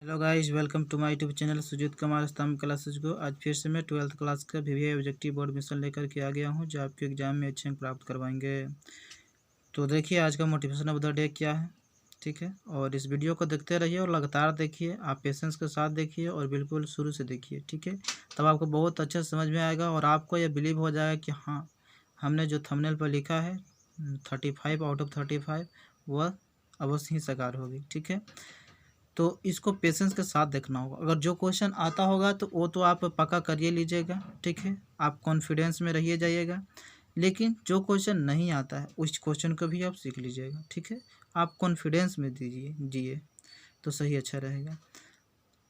Hello guys, welcome to my YouTube channel Sujit Kumar Stambh classes को। आज फिर से मैं 12th क्लास का वीवीआई ऑब्जेक्टिव बोर्ड मिशन लेकर के आ गया हूं, जो आपके एग्जाम में अच्छे अंक प्राप्त करवाएंगे। तो देखिए आज का मोटिवेशन ऑफ द डे क्या है, ठीक है। और इस वीडियो को देखते रहिए और लगातार देखिए, आप पेशेंस के साथ देखिए और बिल्कुल शुरू से देखिए, ठीक है। तब आपको बहुत अच्छा समझ में आएगा और आपको यह बिलीव हो जाएगा कि हाँ, हमने जो थंबनेल पर लिखा है 35 आउट ऑफ 35 वह अवश्य ही साकार होगी, ठीक है। तो इसको पेशेंस के साथ देखना होगा। अगर जो क्वेश्चन आता होगा तो वो तो आप पक्का करिए लीजिएगा, ठीक है। आप कॉन्फिडेंस में रहिए जाइएगा। लेकिन जो क्वेश्चन नहीं आता है उस क्वेश्चन को भी आप सीख लीजिएगा, ठीक है। आप कॉन्फिडेंस में दीजिए जिए तो सही अच्छा रहेगा।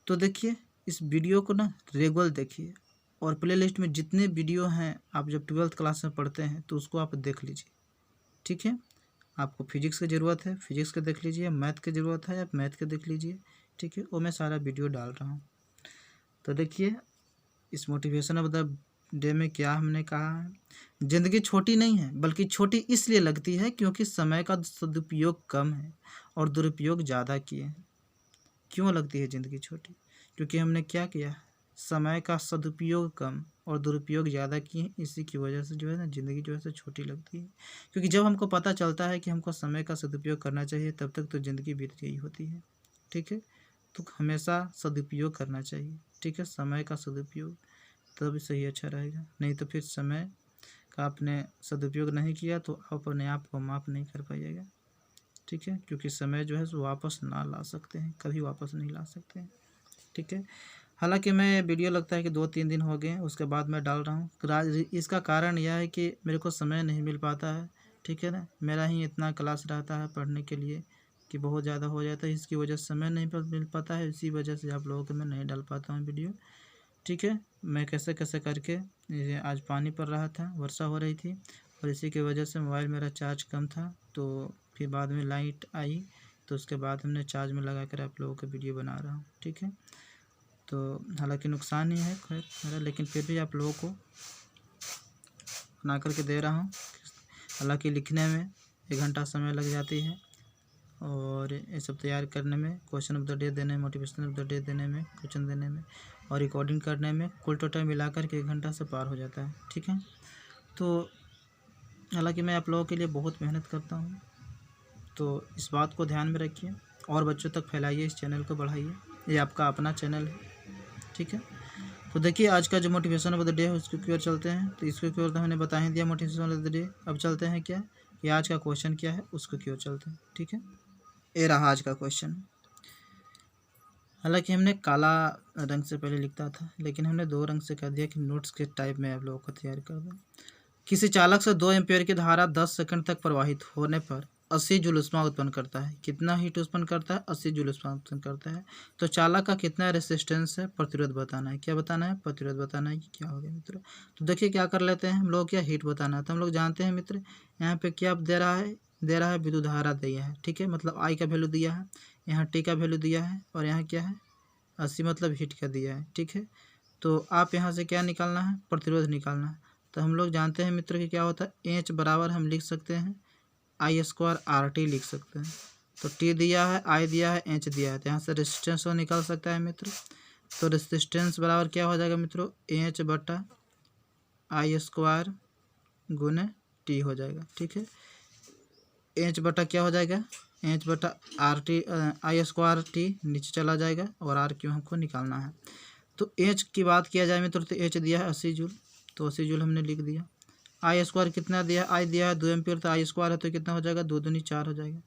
तो देखिए इस वीडियो को ना रेगुलर देखिए और प्लेलिस्ट में जितने वीडियो हैं, आप जब 12th क्लास में पढ़ते हैं तो उसको आप देख लीजिए, ठीक है। आपको फिजिक्स की ज़रूरत है, फिजिक्स के देख लीजिए। मैथ की ज़रूरत है, आप मैथ के देख लीजिए, ठीक है। वो मैं सारा वीडियो डाल रहा हूँ। तो देखिए इस मोटिवेशन ऑफ द डे में क्या हमने कहा है। ज़िंदगी छोटी नहीं है, बल्कि छोटी इसलिए लगती है क्योंकि समय का सदुपयोग कम है और दुरुपयोग ज़्यादा किए हैं। क्यों लगती है ज़िंदगी छोटी? क्योंकि हमने क्या किया, समय का सदुपयोग कम और दुरुपयोग ज़्यादा किए। इसी की वजह से जो है ना ज़िंदगी जो है सो छोटी लगती है। क्योंकि जब हमको पता चलता है कि हमको समय का सदुपयोग करना चाहिए, तब तक तो ज़िंदगी बीत गई होती है, ठीक है। तो हमेशा सदुपयोग करना चाहिए, ठीक है, समय का सदुपयोग, तब सही अच्छा रहेगा। नहीं तो फिर समय का आपने सदुपयोग नहीं किया तो आप अपने आप को माफ़ नहीं कर पाइएगा, ठीक है। क्योंकि समय जो है सो वापस ना ला सकते हैं, कभी वापस नहीं ला सकते हैं, ठीक है। हालांकि मैं वीडियो लगता है कि 2-3 दिन हो गए हैं, उसके बाद मैं डाल रहा हूँ। इसका कारण यह है कि मेरे को समय नहीं मिल पाता है, ठीक है ना। मेरा ही इतना क्लास रहता है पढ़ने के लिए कि बहुत ज़्यादा हो जाता है, इसकी वजह से समय नहीं मिल पाता है। इसी वजह से आप लोगों को मैं नहीं डाल पाता हूँ वीडियो, ठीक है। मैं कैसे कैसे करके, ये आज पानी पड़ रहा था, वर्षा हो रही थी और इसी की वजह से मोबाइल मेरा चार्ज कम था। तो फिर बाद में लाइट आई तो उसके बाद हमने चार्ज में लगा कर आप लोगों का वीडियो बना रहा हूँ, ठीक है। तो हालांकि नुकसान ही है खैर मेरा, लेकिन फिर भी आप लोगों को बना करके दे रहा हूँ। हालांकि लिखने में 1 घंटा समय लग जाती है और ये सब तैयार करने में, क्वेश्चन ऑफ द डे देने में, मोटिवेशन ऑफ द डे देने में, क्वेश्चन देने में और रिकॉर्डिंग करने में कुल टोटल मिलाकर के 1 घंटा से पार हो जाता है, ठीक है। तो हालांकि मैं आप लोगों के लिए बहुत मेहनत करता हूँ, तो इस बात को ध्यान में रखिए और बच्चों तक फैलाइए, इस चैनल को बढ़ाइए। ये आपका अपना चैनल है, ठीक है। तो देखिए आज का जो मोटिवेशन ऑफ द डे है उसको की ओर चलते हैं। तो इसको की ओर तो हमने बता ही दिया मोटिवेशन ऑफ द डे। अब चलते हैं क्या कि आज का क्वेश्चन क्या है, उसको की ओर चलते हैं, ठीक है। ये रहा आज का क्वेश्चन। हालांकि हमने काला रंग से पहले लिखता था, लेकिन हमने 2 रंग से कर दिया कि नोट्स के टाइप में आप लोगों को तैयार कर दें। किसी चालक से 2 एम्पीयर की धारा 10 सेकंड तक प्रवाहित होने पर 80 जूल ऊष्मा उत्पन्न करता है। कितना हीट उत्पन्न करता है? 80 जूल ऊष्मा उत्पन्न करता है। तो चालक का कितना रेसिस्टेंस है? प्रतिरोध बताना है। क्या बताना है? प्रतिरोध बताना है कि क्या हो गया मित्र। तो देखिए क्या कर लेते हैं हम लोग, क्या हीट बताना है। तो हम लोग जानते हैं मित्र, यहाँ पे क्या दे रहा है, दे रहा है विद्युत धारा दिया है, ठीक है। मतलब आई का वैल्यू दिया है, यहाँ टी का वैल्यू दिया है और यहाँ क्या है 80 मतलब हीट का दिया है, ठीक है। तो आप यहाँ से क्या निकालना है? प्रतिरोध निकालना है। तो हम लोग जानते हैं मित्र कि क्या होता है, एच बराबर हम लिख सकते हैं I² RT लिख सकते हैं। तो टी दिया है, आई दिया है, एच दिया है, तो यहाँ से रेजिस्टेंस वो निकाल सकता है मित्र। तो रेजिस्टेंस बराबर क्या हो जाएगा मित्रों, H/I² गुने टी हो जाएगा, ठीक है। एच बटा क्या हो जाएगा, H/RT I² नीचे चला जाएगा और आर क्यों हमको निकालना है। तो एच की बात किया जाए मित्रों तो एच दिया है 80 जूल, तो 80 जूल हमने लिख दिया। I² कितना दिया है, आई दिया है 2 एम्पीयर, तो I² है तो कितना हो जाएगा 2 दूनी 4 हो जाएगा।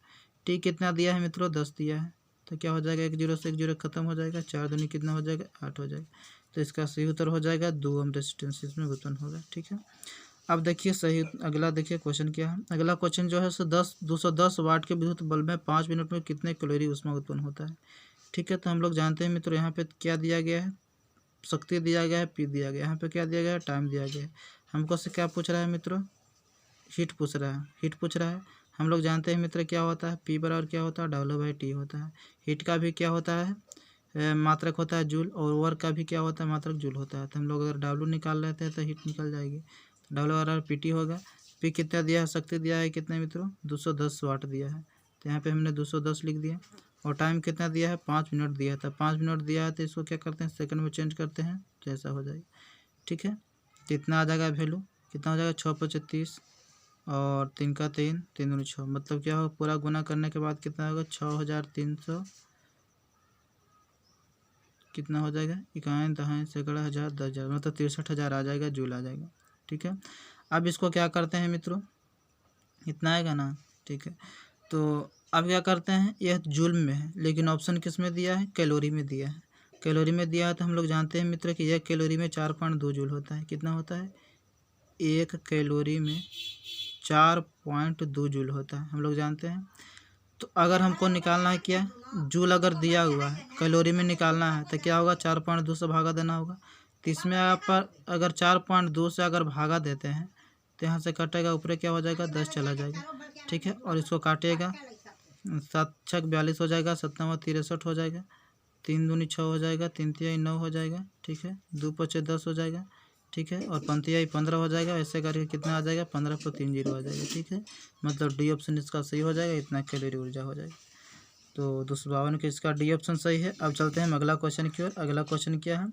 टी कितना दिया है मित्रों 10 दिया है, तो क्या हो जाएगा 1 जीरो से 1 जीरो खत्म हो जाएगा, 4 दूनी कितना हो जाएगा 8 हो जाएगा। तो इसका सही उत्तर हो जाएगा 2 ओम रेजिस्टेंस इसमें उत्पन्न होगा, ठीक है। अब देखिए सही अगला देखिए क्वेश्चन क्या है। अगला क्वेश्चन जो है सो 210 वाट के विद्युत बल्ब में 5 मिनट में कितने कैलोरी ऊष्मा उत्पन्न होता है, ठीक है। तो हम लोग जानते हैं मित्रों यहाँ पे क्या दिया गया है, शक्ति दिया गया है, पी दिया गया है। यहाँ पे क्या दिया गया है, टाइम दिया गया है। हमको से क्या पूछ रहा है मित्रों, हीट पूछ रहा है, हीट पूछ रहा है। हम लोग जानते हैं मित्र क्या होता है, पी बराबर क्या होता है W/T होता है। हीट का भी क्या होता है, मात्रक होता है जूल, और वर्क का भी क्या होता है, मात्रक जूल होता है। तो हम लोग अगर W निकाल लेते हैं तो हीट निकल जाएगी। तो W बराबर PT होगा। पी कितना दिया है, शक्ति दिया है कितने मित्रों 210 वाट दिया है, तो यहाँ पे हमने 210 लिख दिया। और टाइम कितना दिया है 5 मिनट दिया था। 5 मिनट दिया है तो इसको क्या करते हैं सेकंड में चेंज करते हैं तो ऐसा हो जाएगा। ठीक है, कितना आ जाएगा वैल्यू, कितना हो जाएगा 6×5 30 और 3 का 3 3 दूनी 6, मतलब क्या होगा पूरा गुना करने के बाद कितना होगा 6300, कितना हो जाएगा 51 दहाई सैकड़ा 1000 10,000, मतलब 63,000 आ जाएगा, जूल आ जाएगा। ठीक है, अब इसको क्या करते हैं मित्रों, इतना आएगा ना। ठीक है, तो अब क्या करते हैं, यह जूल में है लेकिन ऑप्शन किस में दिया है, कैलोरी में दिया है। कैलोरी में दिया है तो हम लोग जानते हैं मित्र कि यह कैलोरी में 4.2 जूल होता है। कितना होता है, एक कैलोरी में 4.2 जूल होता है, हम लोग जानते हैं। तो अगर हमको निकालना है क्या, जूल अगर दिया हुआ है कैलोरी में निकालना है तो क्या होगा 4.2 से भागा देना होगा। तो इसमें आप अगर 4.2 से अगर भागा देते हैं तो यहाँ से कटेगा, ऊपर क्या हो जाएगा 10 चला जाएगा। ठीक है, और इसको काटेगा 7 छक 42 हो जाएगा, 7 63 हो जाएगा, 3 दूनी 6 हो जाएगा, 3 तिहाई 9 हो जाएगा। ठीक है, 2 पचे 10 हो जाएगा। ठीक है, और 5 तिहाई 15 हो जाएगा। ऐसे करके कितना आ जाएगा 15 पर 3 जीरो आ जाएगा। ठीक है, मतलब डी ऑप्शन इसका सही हो जाएगा, इतना कैलोरी ऊर्जा हो जाएगा। तो 252 के इसका डी ऑप्शन सही है। अब चलते हैं अगला क्वेश्चन की ओर। अगला क्वेश्चन क्या है,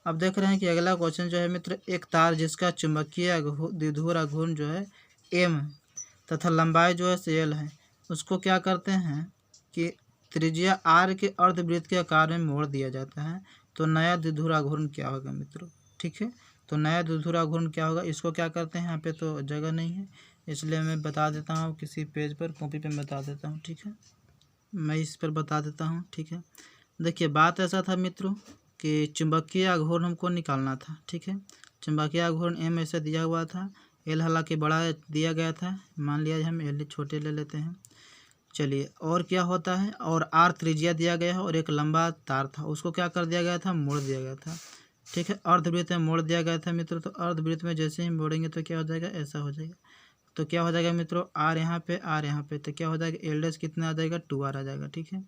अब देख रहे हैं कि अगला क्वेश्चन जो है मित्र, एक तार जिसका चुंबकीय द्विध्रुव आघूर्ण जो है एम तथा लंबाई जो है एल है, उसको क्या करते हैं कि त्रिज्या आर के अर्धवृत्त के आकार में मोड़ दिया जाता है। तो नया द्विध्रुव आघूर्ण क्या होगा मित्रों। ठीक है, तो नया द्विध्रुव आघूर्ण क्या होगा, इसको क्या करते हैं, यहाँ पे तो जगह नहीं है इसलिए मैं बता देता हूँ किसी पेज पर, कॉपी पे बता देता हूँ। ठीक है, मैं इस पर बता देता हूँ। ठीक है, देखिए बात ऐसा था मित्रों कि चुंबकीय आघूर्ण हमको निकालना था। ठीक है, चुंबकीय आघूर्ण एम ऐसे दिया हुआ था, एल हालांकि बड़ा दिया गया था, मान लिया हम एल छोटे ले लेते हैं। चलिए, और क्या होता है, और आर त्रिज्या दिया गया है और एक लंबा तार था, उसको क्या कर दिया गया था, मोड़ दिया गया था। ठीक है, अर्धवृत्त में मोड़ दिया गया था मित्रों। तो अर्धवृत्त में जैसे ही मोड़ेंगे तो क्या हो जाएगा, ऐसा हो जाएगा। तो क्या हो जाएगा मित्रों, आर यहाँ पे आर यहाँ पे, तो क्या हो जाएगा एल डैश कितना आ जाएगा 2r आ जाएगा। ठीक है,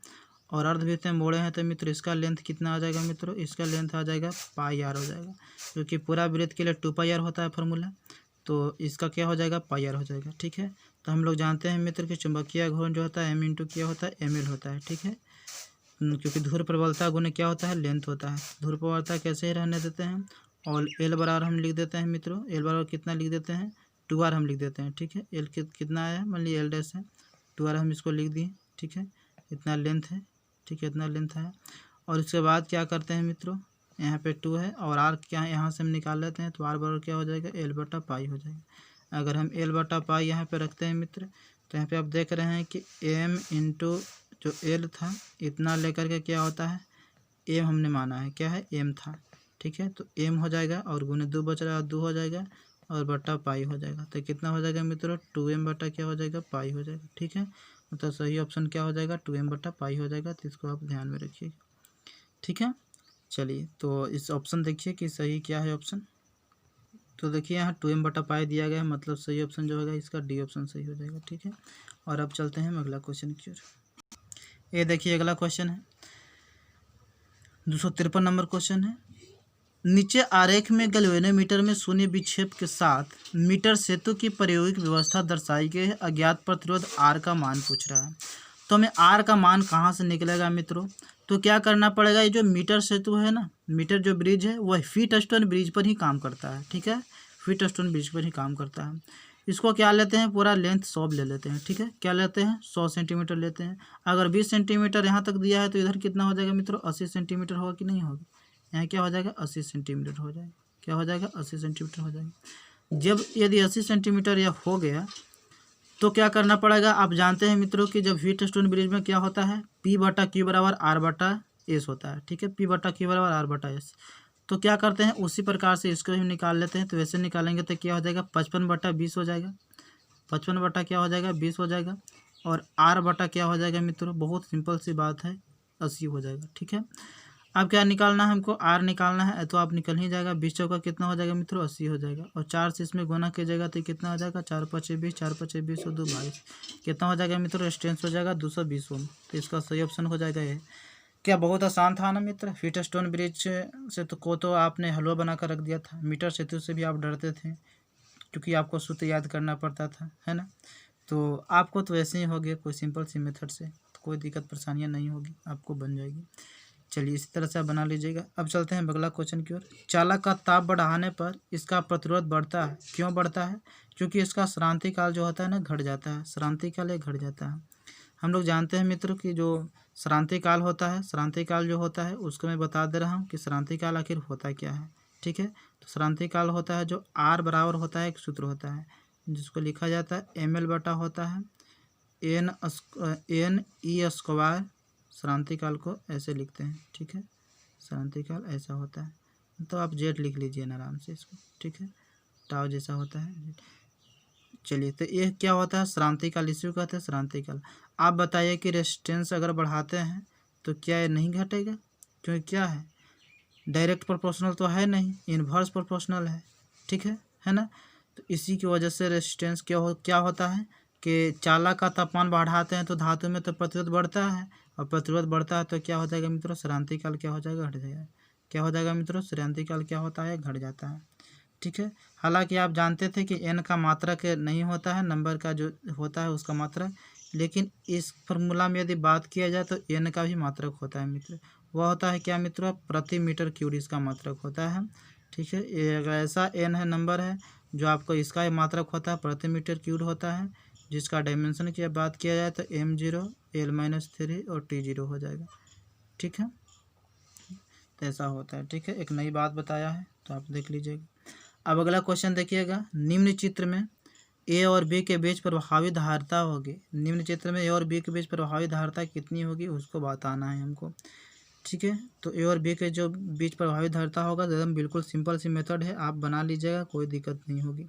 और अर्धवृत्त में मोड़े हैं तो मित्र इसका लेंथ कितना आ जाएगा मित्रों, इसका लेंथ आ जाएगा πr हो जाएगा, क्योंकि पूरा वृत्त के लिए 2πr होता है फार्मूला, तो इसका क्या हो जाएगा πr हो जाएगा। ठीक है, तो हम लोग जानते हैं मित्र कि चुंबकीय आघूर्ण जो होता है m इंटू क्या होता है ml होता है। ठीक है, क्योंकि ध्रुव प्रबलता गुने क्या होता है, लेंथ होता है। ध्रुव प्रबलता कैसे ही रहने देते हैं, और एल बराबर हम लिख देते हैं मित्रों, एल बराबर कितना लिख देते हैं 2r हम लिख देते हैं। ठीक है, एल कितना आया, मान लीजिए एल डैश है 2r हम इसको लिख दिए। ठीक है, इतना लेंथ है। ठीक है, इतना लेंथ है, और इसके बाद क्या करते हैं मित्रों, यहाँ पे 2 है और आर क्या है यहाँ से हम निकाल लेते हैं, तो आर बराबर क्या हो जाएगा एल बटा पाई हो जाएगा। अगर हम एल बटा पाई यहाँ पे रखते हैं मित्र, तो यहाँ पे आप देख रहे हैं कि एम इंटू जो एल था इतना लेकर के क्या होता है, एम हमने माना है क्या है, एम था। ठीक है, तो एम हो जाएगा और गुने 2 बच रहा है 2 हो जाएगा और बटा पाई हो जाएगा। तो कितना हो जाएगा मित्रों 2m बटा क्या हो जाएगा पाई हो जाएगा। ठीक है, मतलब सही ऑप्शन क्या हो जाएगा 2m बटा पाई हो जाएगा, तो इसको आप ध्यान में रखिएगा। ठीक है, चलिए तो इस ऑप्शन देखिए कि सही क्या है ऑप्शन। तो देखिए यहाँ 2m बटा पाई दिया गया है, मतलब सही ऑप्शन जो होगा इसका डी ऑप्शन सही हो जाएगा। ठीक है, और अब चलते हैं हम अगला क्वेश्चन की ओर। ये देखिए अगला क्वेश्चन है 253 नंबर क्वेश्चन है। नीचे आरेख में गैल्वेनोमीटर में शून्य विक्षेप के साथ मीटर सेतु की प्रायोगिक व्यवस्था दर्शाई गई है। अज्ञात प्रतिरोध आर का मान पूछ रहा है, तो हमें आर का मान कहाँ से निकलेगा मित्रों, तो क्या करना पड़ेगा, ये जो मीटर सेतु है ना, मीटर जो ब्रिज है वह फीट स्टोन ब्रिज पर ही काम करता है। ठीक है, फीट स्टोन ब्रिज पर ही काम करता है। इसको क्या लेते हैं, पूरा लेंथ 100 ले लेते हैं। ठीक है, क्या लेते हैं 100 सेंटीमीटर लेते हैं। अगर 20 सेंटीमीटर यहाँ तक दिया है तो इधर कितना हो जाएगा मित्रों 80 सेंटीमीटर होगा कि नहीं होगा, यहाँ क्या हो जाएगा 80 सेंटीमीटर हो जाएगा। क्या हो जाएगा 80 सेंटीमीटर हो जाएगा। जब यदि 80 सेंटीमीटर यह हो गया तो क्या करना पड़ेगा, आप जानते हैं मित्रों कि जब व्हीट स्टोन ब्रिज में क्या होता है P बटा क्यू बराबर आर बटा एस होता है। ठीक है, P बटा क्यू बराबर आर बटा एस। तो क्या करते हैं उसी प्रकार से इसको हम निकाल लेते हैं। तो वैसे निकालेंगे तो क्या हो जाएगा 55 बटा 20 हो जाएगा, 55 बटा क्या हो जाएगा 20 हो जाएगा, और आर बटा क्या हो जाएगा मित्रों, बहुत सिंपल सी बात है 80 हो जाएगा। ठीक है, अब क्या निकालना है हमको, आर निकालना है, तो आप निकल ही जाएगा 20 चौका कितना हो जाएगा मित्रों 80 हो जाएगा, और 4 से इसमें गुना कीजिएगा तो कितना हो जाएगा 4 पचे 20, 4 पचे 20 और 2 22, कितना हो जाएगा मित्रों रेजिस्टेंस हो जाएगा 220 ओम। तो इसका सही ऑप्शन हो जाएगा ये। क्या बहुत आसान था ना मित्र, व्हीट स्टोन ब्रिज से तो आपने हलवा बना कर रख दिया था, मीटर सेतु से भी आप डरते थे क्योंकि आपको सूत्र याद करना पड़ता था, है ना। तो आपको तो वैसे ही हो गया कोई सिंपल सी मेथड से, तो कोई दिक्कत परेशानियाँ नहीं होगी, आपको बन जाएगी। चलिए इसी तरह से आप बना लीजिएगा। अब चलते हैं अगला क्वेश्चन की ओर। चालक का ताप बढ़ाने पर इसका प्रतिरोध बढ़ता है, क्यों बढ़ता है? क्योंकि इसका श्रांति काल जो होता है ना घट जाता है, श्रांति काल ये घट जाता है। हम लोग जानते हैं मित्रों कि जो श्रांति काल होता है, श्रांति काल जो होता है उसको मैं बता दे रहा हूँ कि श्रांति काल आखिर होता क्या है। ठीक है, तो श्रांति काल होता है जो आर बराबर होता है, एक सूत्र होता है जिसको लिखा जाता है ml बटा होता है एन ई स्क्वायर। श्रांति काल को ऐसे लिखते हैं, ठीक है, श्रांति काल ऐसा होता है। तो आप जेड लिख लीजिए ना आराम से इसको, ठीक है, टाव जैसा होता है। चलिए तो ये क्या होता है, श्रांति काल, इसी को कहते हैं श्रांति काल। आप बताइए कि रेजिस्टेंस अगर बढ़ाते हैं तो क्या ये नहीं घटेगा? क्योंकि क्या है, डायरेक्ट प्रोपोर्शनल तो है नहीं, इन्वर्स प्रोपोर्शनल है, ठीक है ना। तो इसी की वजह से रेजिस्टेंस क्या होता है कि चालक का तापमान बढ़ाते हैं तो धातु में तो प्रतिरोध बढ़ता है, और प्रतिरोध बढ़ता है तो क्या हो जाएगा मित्रों, श्रांति काल क्या हो जाएगा, घट जाएगा। क्या हो जाएगा मित्रों, श्रांति काल क्या होता है, घट जाता है। ठीक है, हालांकि आप जानते थे कि एन का मात्रक नहीं होता है, नंबर का जो होता है उसका मात्रक, लेकिन इस फार्मूला में यदि बात किया जाए तो एन का भी मात्रक होता है मित्र। वह होता है क्या मित्रों, प्रति मीटर क्यूब इसका मात्रक होता है। ठीक है, ये ऐसा एन है, नंबर है जो आपको इसका मात्रक होता है, प्रति मीटर क्यूब होता है, जिसका डायमेंशन की बात किया जाए तो m0 l-3 और t0 हो जाएगा। ठीक है, तो ऐसा होता है। ठीक है, एक नई बात बताया है तो आप देख लीजिएगा। अब अगला क्वेश्चन देखिएगा, निम्न चित्र में ए और बी के बीच प्रभावी धारिता होगी। निम्न चित्र में ए और बी के बीच प्रभावी धारिता कितनी होगी उसको बताना है हमको। ठीक है, तो ए और बी के जो बीच प्रभावी धारिता होगा एकदम बिल्कुल सिंपल सी मेथड है, आप बना लीजिएगा, कोई दिक्कत नहीं होगी।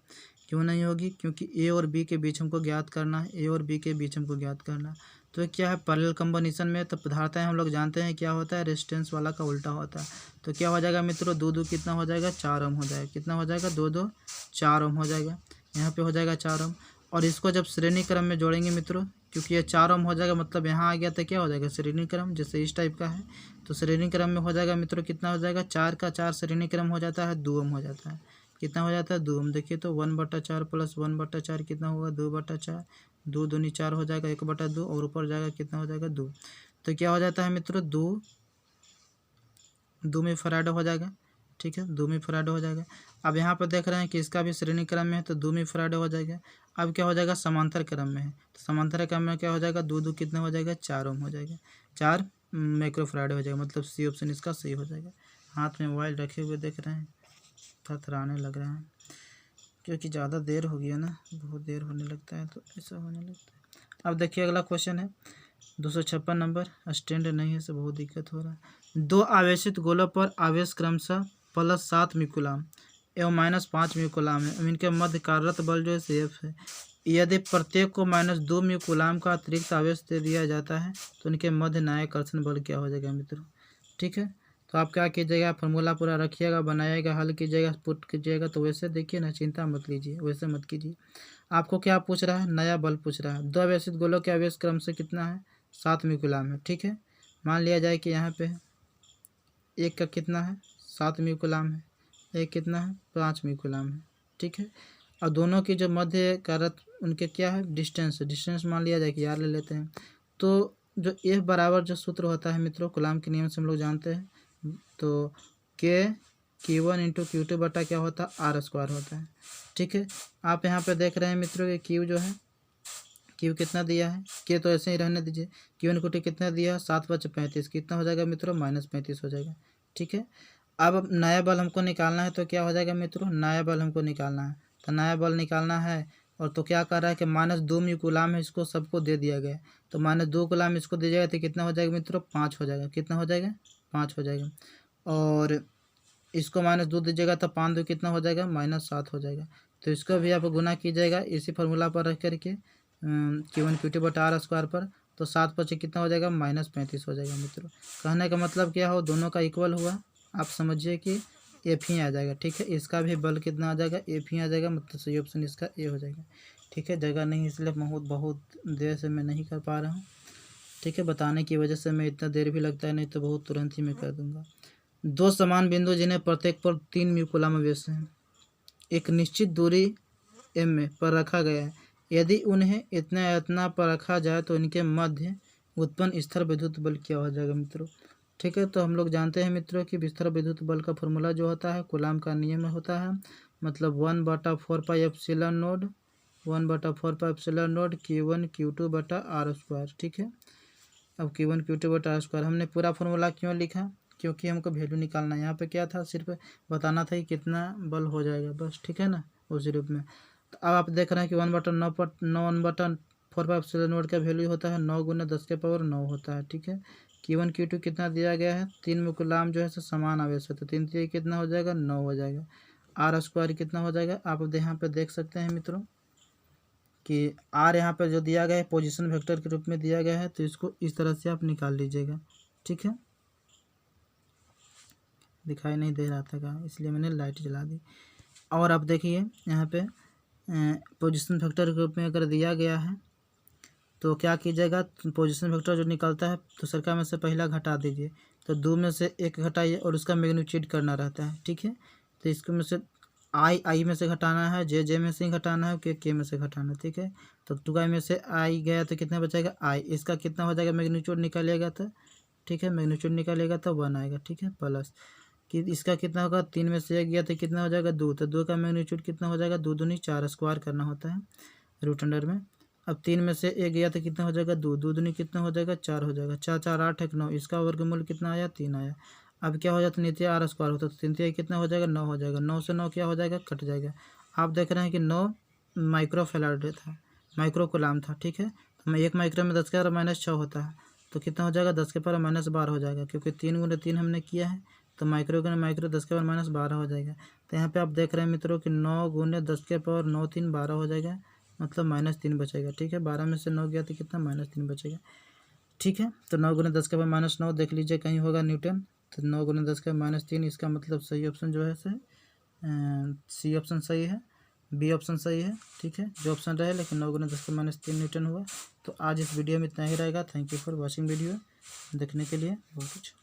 क्यों नहीं होगी, क्योंकि ए और बी के बीच हमको ज्ञात करना है, ए और बी के बीच हमको ज्ञात करना है। तो क्या है, पैरेलल कॉम्बिनेशन में तो धारिताएं हम लोग जानते हैं क्या होता है, रेजिस्टेंस वाला का उल्टा होता है। तो क्या हो जाएगा मित्रों, दो कितना हो जाएगा, 4 ओम हो जाएगा। कितना हो जाएगा, 2 4 ओम हो जाएगा। यहाँ पे हो जाएगा 4 ओम। और इसको जब श्रेणी क्रम में जोड़ेंगे मित्रों, क्योंकि ये 4 ओम हो जाएगा मतलब यहाँ आ गया तो क्या हो जाएगा, श्रेणी क्रम, जैसे इस टाइप का है। तो श्रेणी क्रम में हो जाएगा मित्रों, कितना हो जाएगा, 4 का 4 श्रेणी क्रम हो जाता है, 2 ओम हो जाता है। कितना हो जाता है, 2 ओम। देखिए तो 1/4 प्लस 1/4 कितना होगा, 2/4। 2 दूनी 4 हो जाएगा, 1/2 और ऊपर जाएगा कितना हो जाएगा, 2। तो क्या हो जाता है मित्रों, 2 में फराड हो जाएगा। ठीक है, 2 में फराड हो जाएगा। अब यहाँ पर देख रहे हैं कि इसका भी श्रेणी क्रम में है तो 2 में फराड हो जाएगा। अब क्या हो जाएगा, समांतर क्रम में है तो समांतर क्रम में क्या हो जाएगा, 2 कितना हो जाएगा, 4 ओम हो जाएगा। 4 माइक्रोफराड हो जाएगा, मतलब सी ऑप्शन इसका सही हो जाएगा। हाथ में मोबाइल रखे हुए देख रहे हैं, थरथराने लग रहा है क्योंकि ज़्यादा देर हो गया ना, बहुत देर होने लगता है तो ऐसा होने लगता है। अब देखिए अगला क्वेश्चन है 256 नंबर, स्टैंड नहीं है, से बहुत दिक्कत हो रहा है। 2 आवेशित गोलों पर आवेश क्रमशः +7 म्यूकुलाम एवं -5 म्यूकुलाम है। इनके मध्य कार्यरत बल जो है सेफ है। यदि प्रत्येक को -2 म्यूकुलाम का अतिरिक्त आवेश दे दिया जाता है तो इनके मध्य न्यायकर्षण बल क्या हो जाएगा मित्रों। ठीक है, तो आप क्या कीजिएगा, फार्मूला पूरा रखिएगा, बनाइएगा, हल कीजिएगा, पुट कीजिएगा। तो वैसे देखिए ना, चिंता मत लीजिए, वैसे मत कीजिए। आपको क्या पूछ रहा है, नया बल पूछ रहा है। 2 आवेशित गोलों के आवेश क्रम से कितना है, 7 म्यूकुलाम है। ठीक है, मान लिया जाए कि यहाँ पे एक का कितना है, 7 म्यूकुलाम है, एक कितना है, 5 म्यूकुलाम है। ठीक है, और दोनों की जो मध्य कारक उनके क्या है, डिस्टेंस मान लिया जाए कि यार ले लेते हैं। तो जो F बराबर जो सूत्र होता है मित्रों, कूलाम के नियम से हम लोग जानते हैं, तो Q1 × Q2 बटा क्या होता है, R² होता है। ठीक है, आप यहाँ पे देख रहे हैं मित्रों कि Q जो है, Q कितना दिया है, K तो ऐसे ही रहने दीजिए। Q1 को कितना दिया है, 7/35, कितना हो जाएगा मित्रों, -35 हो जाएगा। ठीक है, अब नया बल हमको निकालना है तो क्या हो जाएगा मित्रों, नया बल हमको निकालना है। तो नया बल निकालना है और तो क्या कर रहा है कि -2 म्यूकुलाम है, इसको सबको दे दिया गया। तो -2 कूलाम इसको दे जाएगा तो कितना हो जाएगा मित्रों, 5 हो जाएगा। कितना हो जाएगा, 5 हो जाएगा। और इसको -2 दीजिएगा तो 5 2 कितना हो जाएगा, -7 हो जाएगा। तो इसको भी आप गुना कीजिएगा इसी फार्मूला पर रख करके, Q1 Q2 बटा R² पर। तो 7 कितना हो जाएगा, -35 हो जाएगा मित्रों। कहने का मतलब क्या हो, दोनों का इक्वल हुआ, आप समझिए कि F ही आ जाएगा। ठीक है, इसका भी बल कितना आ जाएगा, F ही आ जाएगा, मतलब सही ऑप्शन इसका ए हो जाएगा। ठीक है, जगह नहीं इसलिए बहुत देर से मैं नहीं कर पा रहा हूँ। ठीक है, बताने की वजह से मैं इतना देर भी लगता है, नहीं तो बहुत तुरंत ही मैं कर दूंगा। 2 समान बिंदु जिन्हें प्रत्येक पर 3 म्यूकुलाम आवेश है, एक निश्चित दूरी m में पर रखा गया है। यदि उन्हें इतना पर रखा जाए तो इनके मध्य उत्पन्न स्थिर विद्युत बल क्या हो जाएगा मित्रों। ठीक है, तो हम लोग जानते हैं मित्रों कि स्थिर विद्युत बल का फॉर्मूला जो होता है कूलाम का नियम में होता है, मतलब 1/4πε0 1/4πε0 Q1 Q2 बटा r²। ठीक है, अब Q1 Q2 बटा r²। हमने पूरा फॉर्मूला क्यों लिखा, क्योंकि हमको वैल्यू निकालना है। यहाँ पे क्या था, सिर्फ बताना था कि कितना बल हो जाएगा बस। ठीक है ना, उसी रूप में। तो अब आप देख रहे हैं कि 1/4πε0 का वैल्यू होता है 9 × 10⁻9 होता है। ठीक है, Q1 Q2 कितना दिया गया है, 3 में कूलाम जो है समान आवेश है, तो 3 3 कितना हो जाएगा, 9 हो जाएगा। r² कितना हो जाएगा, आप यहाँ पे देख सकते हैं मित्रों कि r यहाँ पे जो दिया गया है पोजीशन वेक्टर के रूप में दिया गया है, तो इसको इस तरह से आप निकाल लीजिएगा। ठीक है, दिखाई नहीं दे रहा था इसलिए मैंने लाइट जला दी। और आप देखिए यहाँ पे पोजीशन वेक्टर के रूप में अगर दिया गया है तो क्या कीजिएगा, पोजीशन वेक्टर जो निकलता है तो सरका में से पहला घटा दीजिए, तो 2 में से 1 घटाइए और उसका मैग्नीट्यूड करना रहता है। ठीक है, तो इसको में से आई में से घटाना है, जे में से ही घटाना है, के में से घटाना है। ठीक है, तो 2i में से आई गया तो कितना बचेगा आई, इसका कितना हो जाएगा मैग्नीट्यूड निकालिएगा तो। ठीक है, मैग्नीट्यूड निकालिएगा तो 1 आएगा। ठीक है, प्लस कि इसका कितना होगा, 3 में से 1 गया तो कितना हो जाएगा 2, तो 2 का मैग्नीट्यूड कितना हो जाएगा 2 दूनी 4² करना होता है रूट अंडर में। अब 3 में से 1 गया तो कितना हो जाएगा 2, 2 दूनी कितना हो जाएगा 4 हो जाएगा, 4 4 8 1 9, इसका वर्गमूल कितना आया 3 आया। अब क्या हो जाता है, नीचे r² होता है तो 3 3 कितना हो जाएगा 9 हो जाएगा, 9 से 9 क्या हो जाएगा कट जाएगा। आप देख रहे हैं कि 9 माइक्रोफैराड था, माइक्रो कूलाम था। ठीक है, तो 1 माइक्रो में 10⁻⁻6 होता है, तो कितना हो जाएगा 10⁻⁻12 हो जाएगा, क्योंकि 3 × 3 हमने किया है, तो माइक्रो × माइक्रो 10⁻⁻12 हो जाएगा। तो यहाँ पे आप देख रहे हैं मित्रों कि 9 × 10⁻9 3 12 हो जाएगा, मतलब -3 बचेगा। ठीक है, 12 में से 9 गया तो कितना -3 बचेगा। ठीक है, तो 9 × 10⁻⁻9 देख लीजिए कहीं होगा न्यूटन, तो 9 × 10⁻3, इसका मतलब सही ऑप्शन जो है सी ऑप्शन सही है, बी ऑप्शन सही है। ठीक है, जो ऑप्शन रहे, लेकिन 9 × 10⁻3 न्यूटन हुआ। तो आज इस वीडियो में इतना ही रहेगा। Thank you for watching video, देखने के लिए बहुत कुछ।